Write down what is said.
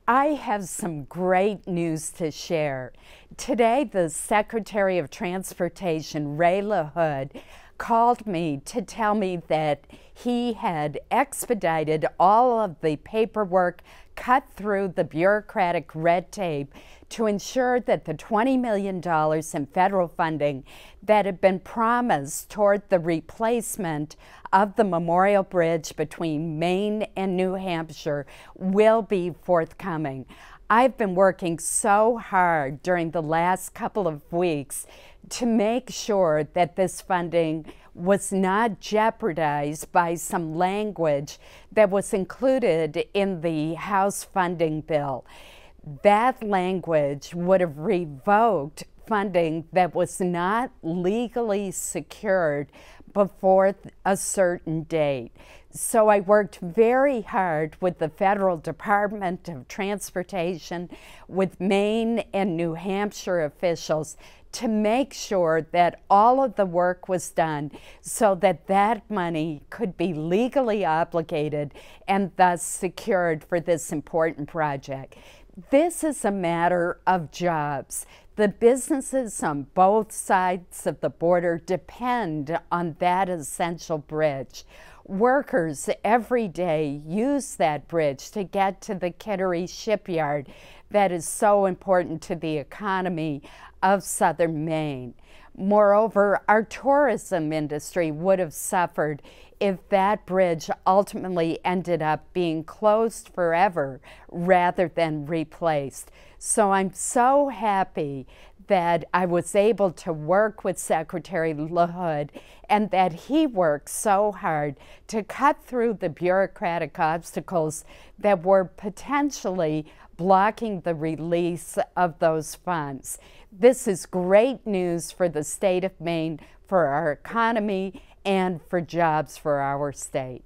I have some great news to share. Today, the Secretary of Transportation, Ray LaHood, called me to tell me that he had expedited all of the paperwork, cut through the bureaucratic red tape to ensure that the $20 million in federal funding that had been promised toward the replacement of the Memorial Bridge between Maine and New Hampshire will be forthcoming. I've been working so hard during the last couple of weeks to make sure that this funding was not jeopardized by some language that was included in the House funding bill. That language would have revoked funding that was not legally secured before a certain date. So I worked very hard with the Federal Department of Transportation, with Maine and New Hampshire officials to make sure that all of the work was done so that that money could be legally obligated and thus secured for this important project. This is a matter of jobs. The businesses on both sides of the border depend on that essential bridge. Workers every day use that bridge to get to the Kittery shipyard that is so important to the economy of southern Maine. Moreover, our tourism industry would have suffered if that bridge ultimately ended up being closed forever rather than replaced. So I'm so happy that I was able to work with Secretary LaHood and that he worked so hard to cut through the bureaucratic obstacles that were potentially blocking the release of those funds. This is great news for the state of Maine, for our economy, and for jobs for our state.